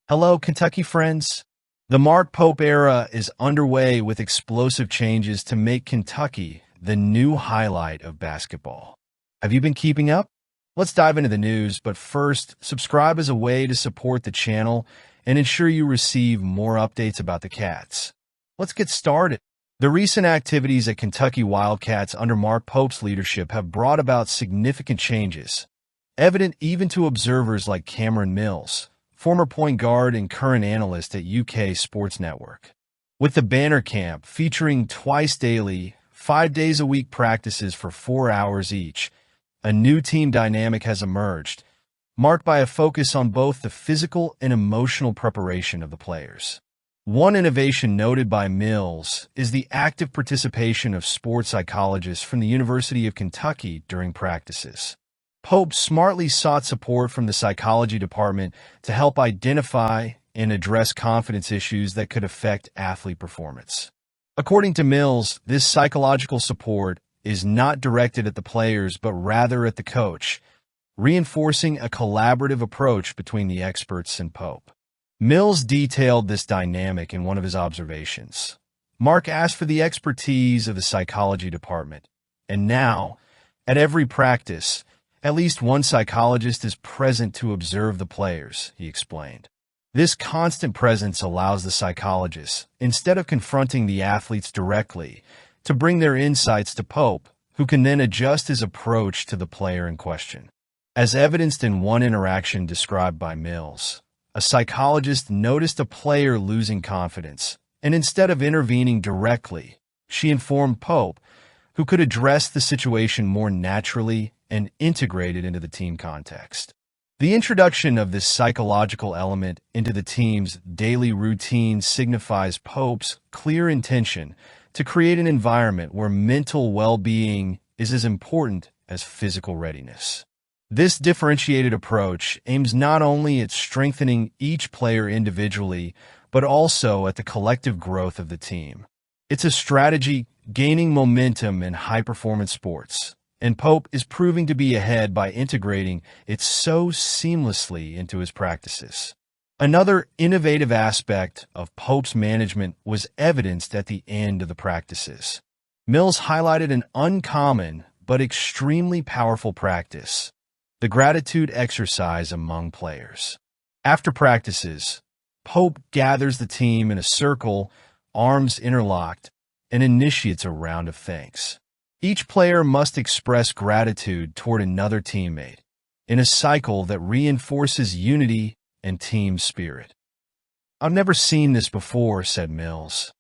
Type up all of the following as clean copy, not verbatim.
Hello, Kentucky friends. The Mark Pope era is underway with explosive changes to make Kentucky the new highlight of basketball. Have you been keeping up? Let's dive into the news, but first, subscribe as a way to support the channel and ensure you receive more updates about the Cats. Let's get started. The recent activities at Kentucky Wildcats under Mark Pope's leadership have brought about significant changes, evident even to observers like Cameron Mills, former point guard and current analyst at UK Sports Network. With the Banner Camp featuring twice daily, 5 days a week practices for 4 hours each, a new team dynamic has emerged, marked by a focus on both the physical and emotional preparation of the players. One innovation noted by Mills is the active participation of sports psychologists from the University of Kentucky during practices. Pope smartly sought support from the psychology department to help identify and address confidence issues that could affect athlete performance. According to Mills, this psychological support is not directed at the players but rather at the coach, reinforcing a collaborative approach between the experts and Pope. Mills detailed this dynamic in one of his observations. Mark asked for the expertise of the psychology department, and now, at every practice, at least one psychologist is present to observe the players, he explained. This constant presence allows the psychologists, instead of confronting the athletes directly, to bring their insights to Pope, who can then adjust his approach to the player in question. As evidenced in one interaction described by Mills, a psychologist noticed a player losing confidence, and instead of intervening directly, she informed Pope, who could address the situation more naturally and integrate it into the team context. The introduction of this psychological element into the team's daily routine signifies Pope's clear intention to create an environment where mental well-being is as important as physical readiness. This differentiated approach aims not only at strengthening each player individually, but also at the collective growth of the team. It's a strategy gaining momentum in high-performance sports, and Pope is proving to be ahead by integrating it so seamlessly into his practices. Another innovative aspect of Pope's management was evidenced at the end of the practices. Mills highlighted an uncommon but extremely powerful practice: the gratitude exercise among players. After practices, Pope gathers the team in a circle, arms interlocked, and initiates a round of thanks. Each player must express gratitude toward another teammate in a cycle that reinforces unity and team spirit. "I've never seen this before," said Mills.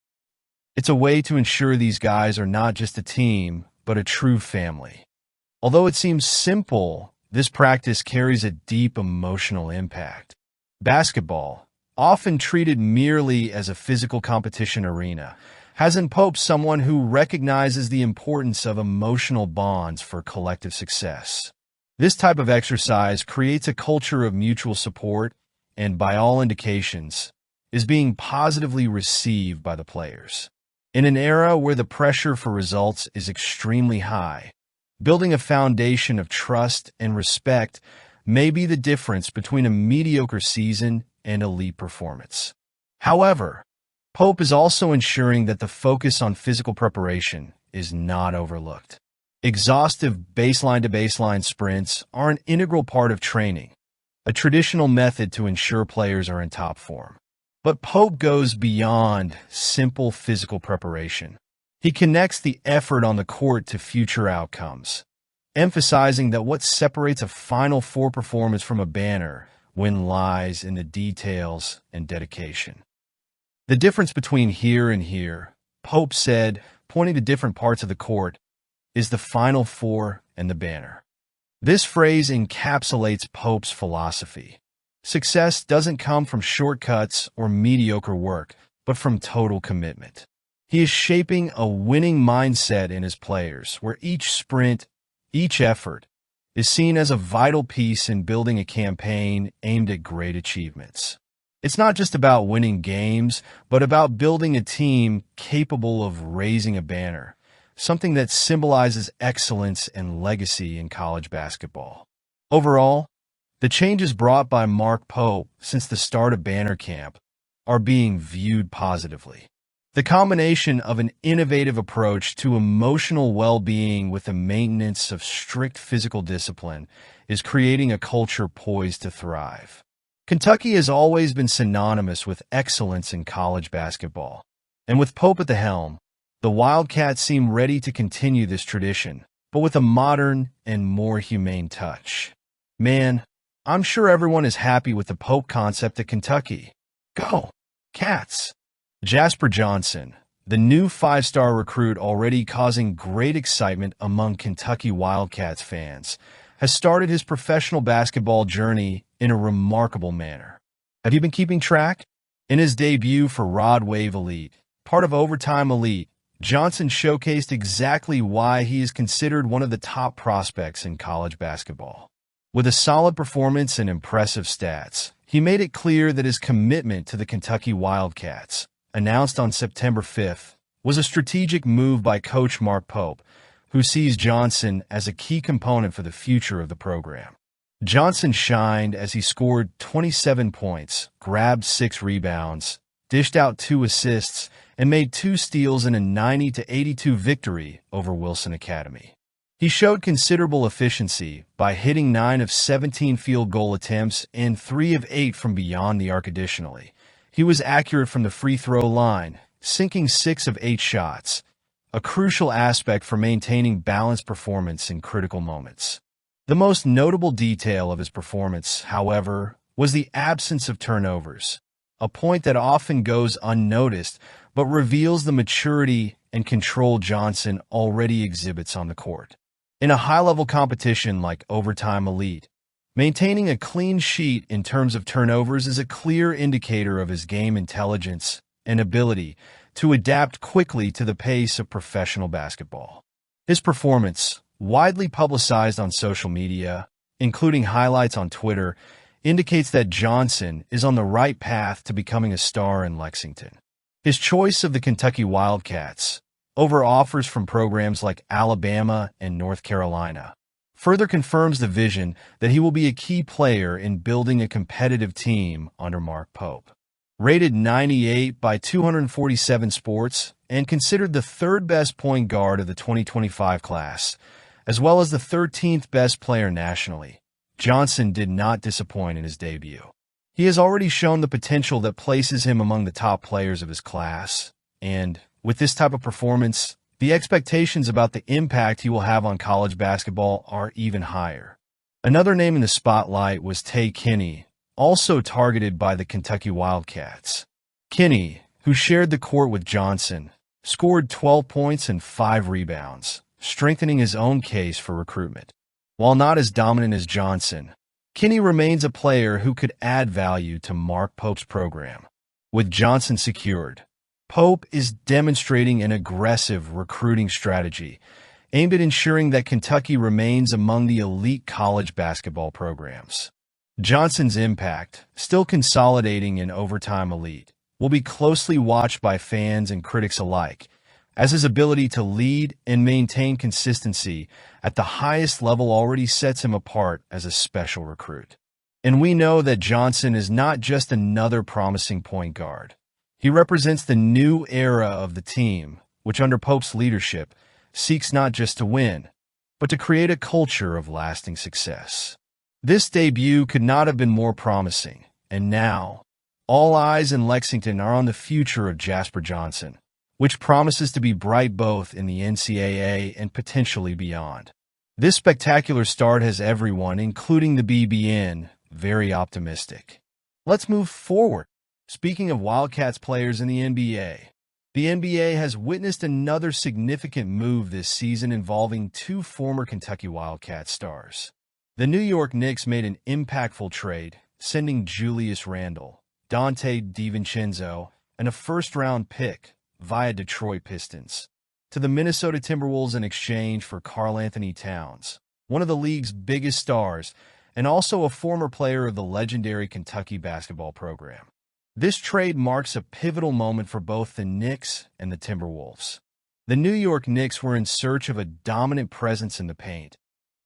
"It's a way to ensure these guys are not just a team, but a true family." Although it seems simple, this practice carries a deep emotional impact. Basketball, often treated merely as a physical competition arena, has in Pope someone who recognizes the importance of emotional bonds for collective success. This type of exercise creates a culture of mutual support and, by all indications, is being positively received by the players. In an era where the pressure for results is extremely high, building a foundation of trust and respect may be the difference between a mediocre season and elite performance. However, Pope is also ensuring that the focus on physical preparation is not overlooked. Exhaustive baseline-to-baseline sprints are an integral part of training, a traditional method to ensure players are in top form. But Pope goes beyond simple physical preparation. He connects the effort on the court to future outcomes, emphasizing that what separates a Final Four performance from a banner win lies in the details and dedication. "The difference between here and here," Pope said, pointing to different parts of the court, "is the Final Four and the banner." This phrase encapsulates Pope's philosophy. Success doesn't come from shortcuts or mediocre work, but from total commitment. He is shaping a winning mindset in his players, where each sprint, each effort, is seen as a vital piece in building a campaign aimed at great achievements. It's not just about winning games, but about building a team capable of raising a banner, something that symbolizes excellence and legacy in college basketball. Overall, The changes brought by Mark Pope since the start of Banner Camp are being viewed positively. The combination of an innovative approach to emotional well-being with the maintenance of strict physical discipline is creating a culture poised to thrive. Kentucky has always been synonymous with excellence in college basketball, and with Pope at the helm, the Wildcats seem ready to continue this tradition, but with a modern and more humane touch. Man, I'm sure everyone is happy with the Pope concept at Kentucky. Go, Cats! Jasper Johnson, the new five-star recruit already causing great excitement among Kentucky Wildcats fans, has started his professional basketball journey in a remarkable manner. Have you been keeping track? In his debut for Rod Wave Elite, part of Overtime Elite, Johnson showcased exactly why he is considered one of the top prospects in college basketball. With a solid performance and impressive stats, he made it clear that his commitment to the Kentucky Wildcats, announced on September 5th, was a strategic move by coach Mark Pope, who sees Johnson as a key component for the future of the program. Johnson shined as he scored 27 points, grabbed 6 rebounds, dished out 2 assists, and made 2 steals in a 90-82 victory over Wilson Academy. He showed considerable efficiency by hitting 9 of 17 field goal attempts and 3 of 8 from beyond the arc additionally. He was accurate from the free throw line, sinking 6 of 8 shots, a crucial aspect for maintaining balanced performance in critical moments. The most notable detail of his performance, however, was the absence of turnovers, a point that often goes unnoticed but reveals the maturity and control Johnson already exhibits on the court. In a high-level competition like Overtime Elite, maintaining a clean sheet in terms of turnovers is a clear indicator of his game intelligence and ability to adapt quickly to the pace of professional basketball. His performance, widely publicized on social media, including highlights on Twitter, indicates that Johnson is on the right path to becoming a star in Lexington. His choice of the Kentucky Wildcats over offers from programs like Alabama and North Carolina further confirms the vision that he will be a key player in building a competitive team under Mark Pope. Rated 98 by 247 Sports and considered the third-best point guard of the 2025 class, as well as the 13th best player nationally, Johnson did not disappoint in his debut. He has already shown the potential that places him among the top players of his class, and with this type of performance, the expectations about the impact he will have on college basketball are even higher. Another name in the spotlight was Tay Kinney, also targeted by the Kentucky Wildcats. Kinney, who shared the court with Johnson, scored 12 points and 5 rebounds, strengthening his own case for recruitment. While not as dominant as Johnson, Kinney remains a player who could add value to Mark Pope's program. With Johnson secured, Pope is demonstrating an aggressive recruiting strategy aimed at ensuring that Kentucky remains among the elite college basketball programs. Johnson's impact, still consolidating in Overtime Elite, will be closely watched by fans and critics alike, as his ability to lead and maintain consistency at the highest level already sets him apart as a special recruit. And we know that Johnson is not just another promising point guard. He represents the new era of the team, which under Pope's leadership seeks not just to win, but to create a culture of lasting success. This debut could not have been more promising, and now, all eyes in Lexington are on the future of Jasper Johnson, which promises to be bright both in the NCAA and potentially beyond. This spectacular start has everyone, including the BBN, very optimistic. Let's move forward. Speaking of Wildcats players in the NBA has witnessed another significant move this season involving 2 former Kentucky Wildcat stars. The New York Knicks made an impactful trade, sending Julius Randle, Dante DiVincenzo, and a first-round pick via Detroit Pistons to the Minnesota Timberwolves in exchange for Karl-Anthony Towns, one of the league's biggest stars and also a former player of the legendary Kentucky basketball program. This trade marks a pivotal moment for both the Knicks and the Timberwolves. The New York Knicks were in search of a dominant presence in the paint,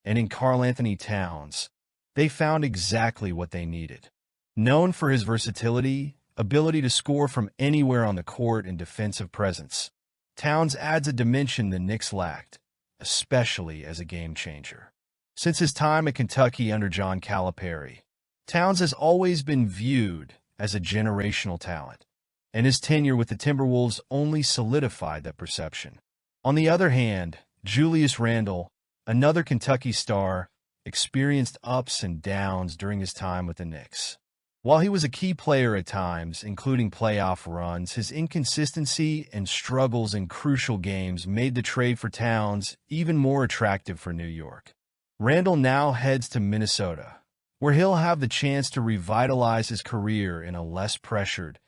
and in Karl-Anthony Towns, they found exactly what they needed. Known for his versatility, ability to score from anywhere on the court, and defensive presence, Towns adds a dimension the Knicks lacked, especially as a game changer. Since his time at Kentucky under John Calipari, Towns has always been viewed as a generational talent, and his tenure with the Timberwolves only solidified that perception. On the other hand, Julius Randle, another Kentucky star, experienced ups and downs during his time with the Knicks. While he was a key player at times, including playoff runs, his inconsistency and struggles in crucial games made the trade for Towns even more attractive for New York. Randle now heads to Minnesota, where he'll have the chance to revitalize his career in a less pressured,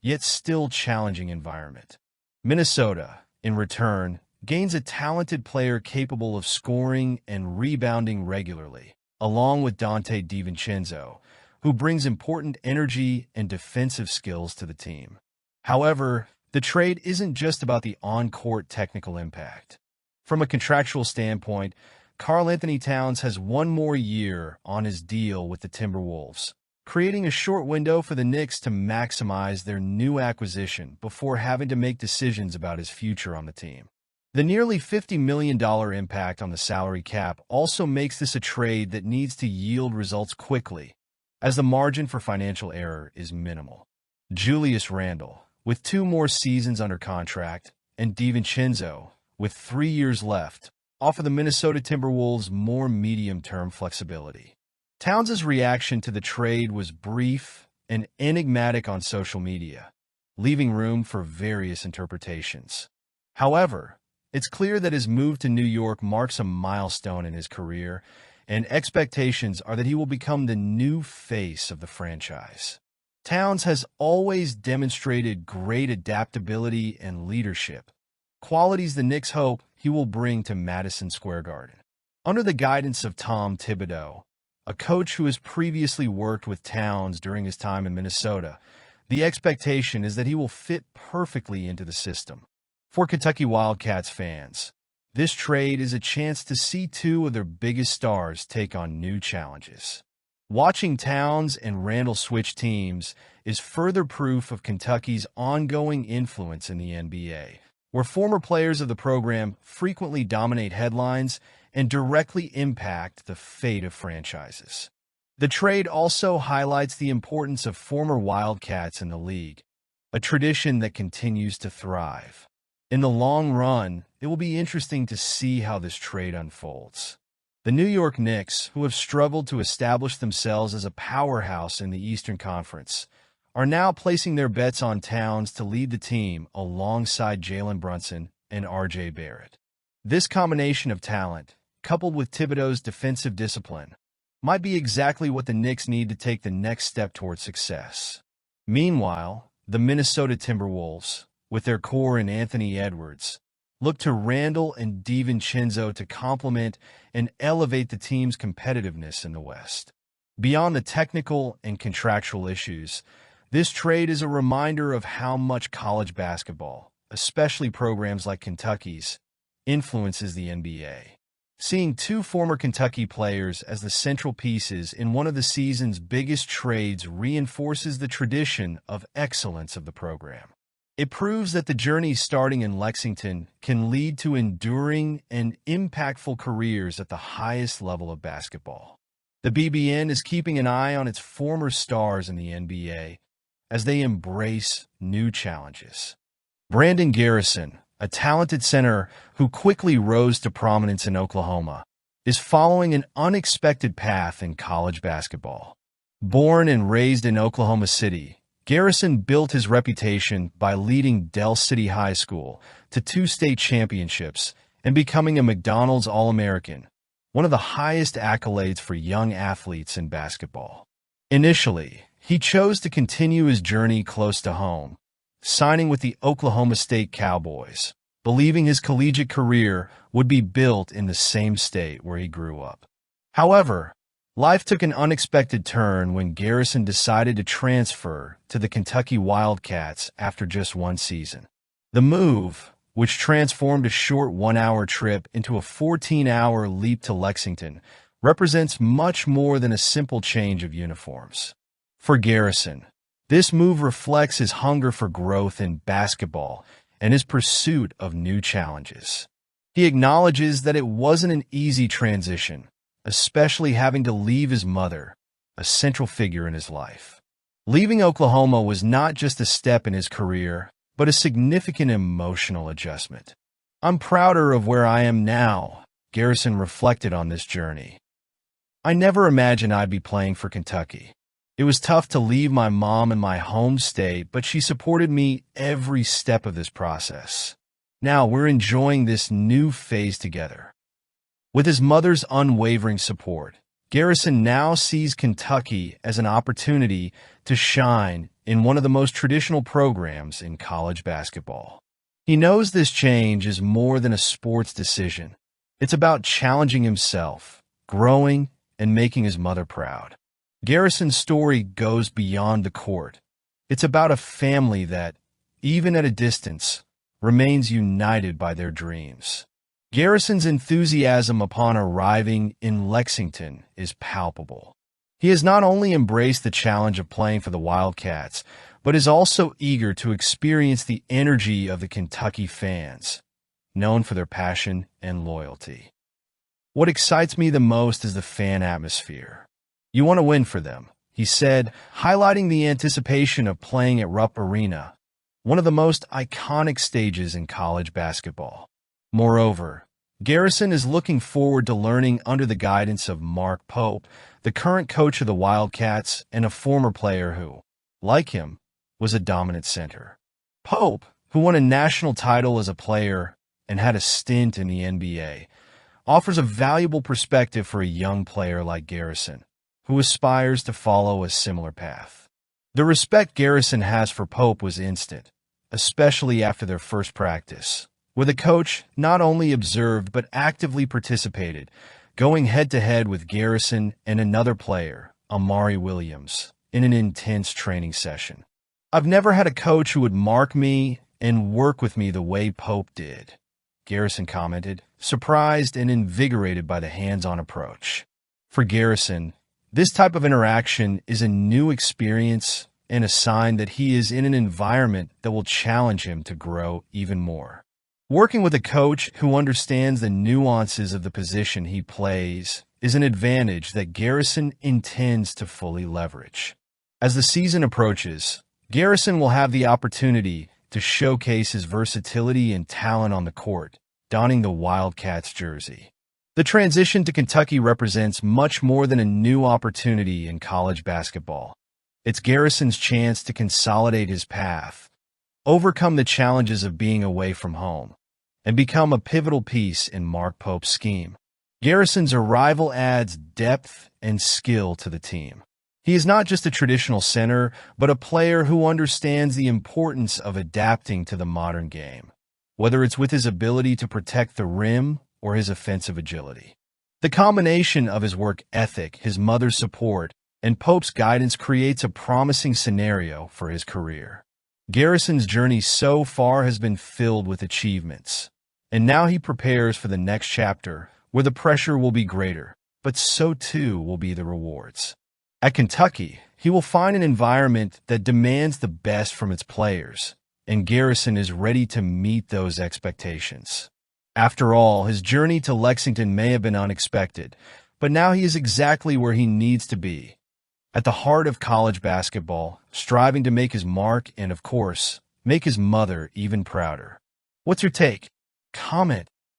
yet still challenging environment. Minnesota, in return, gains a talented player capable of scoring and rebounding regularly, along with Dante DiVincenzo, who brings important energy and defensive skills to the team. However, the trade isn't just about the on-court technical impact. From a contractual standpoint, Karl-Anthony Towns has one more year on his deal with the Timberwolves, creating a short window for the Knicks to maximize their new acquisition before having to make decisions about his future on the team. The nearly $50 million impact on the salary cap also makes this a trade that needs to yield results quickly, as the margin for financial error is minimal. Julius Randle, with 2 more seasons under contract, and DiVincenzo, with 3 years left, offer the Minnesota Timberwolves more medium-term flexibility. Towns' reaction to the trade was brief and enigmatic on social media, leaving room for various interpretations. However, it's clear that his move to New York marks a milestone in his career, and expectations are that he will become the new face of the franchise. Towns has always demonstrated great adaptability and leadership, qualities the Knicks hope he will bring to Madison Square Garden. Under the guidance of Tom Thibodeau, a coach who has previously worked with Towns during his time in Minnesota, the expectation is that he will fit perfectly into the system. For Kentucky Wildcats fans, this trade is a chance to see 2 of their biggest stars take on new challenges. Watching Towns and Randle switch teams is further proof of Kentucky's ongoing influence in the NBA, where former players of the program frequently dominate headlines and directly impact the fate of franchises. The trade also highlights the importance of former Wildcats in the league, a tradition that continues to thrive. In the long run, it will be interesting to see how this trade unfolds. The New York Knicks, who have struggled to establish themselves as a powerhouse in the Eastern Conference, are now placing their bets on Towns to lead the team alongside Jalen Brunson and R.J. Barrett. This combination of talent, coupled with Thibodeau's defensive discipline, might be exactly what the Knicks need to take the next step toward success. Meanwhile, the Minnesota Timberwolves, with their core in Anthony Edwards, look to Randle and DiVincenzo to complement and elevate the team's competitiveness in the West. Beyond the technical and contractual issues, this trade is a reminder of how much college basketball, especially programs like Kentucky's, influences the NBA. Seeing 2 former Kentucky players as the central pieces in one of the season's biggest trades reinforces the tradition of excellence of the program. It proves that the journey starting in Lexington can lead to enduring and impactful careers at the highest level of basketball. The BBN is keeping an eye on its former stars in the NBA as they embrace new challenges. Brandon Garrison, a talented center who quickly rose to prominence in Oklahoma, is following an unexpected path in college basketball. Born and raised in Oklahoma City, Garrison built his reputation by leading Dell City High School to 2 state championships and becoming a McDonald's All-American, one of the highest accolades for young athletes in basketball. Initially, he chose to continue his journey close to home, signing with the Oklahoma State Cowboys, believing his collegiate career would be built in the same state where he grew up. However, life took an unexpected turn when Garrison decided to transfer to the Kentucky Wildcats after just 1 season. The move, which transformed a short 1-hour trip into a 14-hour leap to Lexington, represents much more than a simple change of uniforms. For Garrison, this move reflects his hunger for growth in basketball and his pursuit of new challenges. He acknowledges that it wasn't an easy transition, especially having to leave his mother, a central figure in his life. Leaving Oklahoma was not just a step in his career, but a significant emotional adjustment. "I'm prouder of where I am now," Garrison reflected on this journey. "I never imagined I'd be playing for Kentucky. It was tough to leave my mom in my home state, but she supported me every step of this process. Now we're enjoying this new phase together." With his mother's unwavering support, Garrison now sees Kentucky as an opportunity to shine in one of the most traditional programs in college basketball. He knows this change is more than a sports decision. It's about challenging himself, growing, and making his mother proud. Garrison's story goes beyond the court. It's about a family that, even at a distance, remains united by their dreams. Garrison's enthusiasm upon arriving in Lexington is palpable. He has not only embraced the challenge of playing for the Wildcats, but is also eager to experience the energy of the Kentucky fans, known for their passion and loyalty. "What excites me the most is the fan atmosphere. You want to win for them," he said, highlighting the anticipation of playing at Rupp Arena, one of the most iconic stages in college basketball. Moreover, Garrison is looking forward to learning under the guidance of Mark Pope, the current coach of the Wildcats and a former player who, like him, was a dominant center. Pope, who won a national title as a player and had a stint in the NBA, offers a valuable perspective for a young player like Garrison, who aspires to follow a similar path. The respect Garrison has for Pope was instant, especially after their first practice, where the coach not only observed but actively participated, going head-to-head with Garrison and another player, Amari Williams, in an intense training session. "I've never had a coach who would mark me and work with me the way Pope did," Garrison commented, surprised and invigorated by the hands-on approach. For Garrison, this type of interaction is a new experience and a sign that he is in an environment that will challenge him to grow even more. Working with a coach who understands the nuances of the position he plays is an advantage that Garrison intends to fully leverage. As the season approaches, Garrison will have the opportunity to showcase his versatility and talent on the court, donning the Wildcats jersey. The transition to Kentucky represents much more than a new opportunity in college basketball. It's Garrison's chance to consolidate his path, overcome the challenges of being away from home, and become a pivotal piece in Mark Pope's scheme. Garrison's arrival adds depth and skill to the team. He is not just a traditional center, but a player who understands the importance of adapting to the modern game, whether it's with his ability to protect the rim or his offensive agility. The combination of his work ethic, his mother's support, and Pope's guidance creates a promising scenario for his career. Garrison's journey so far has been filled with achievements, and now he prepares for the next chapter where the pressure will be greater, but so too will be the rewards. At Kentucky, he will find an environment that demands the best from its players, and Garrison is ready to meet those expectations. After all, his journey to Lexington may have been unexpected, but now he is exactly where he needs to be, at the heart of college basketball, striving to make his mark and, of course, make his mother even prouder. What's your take? Comment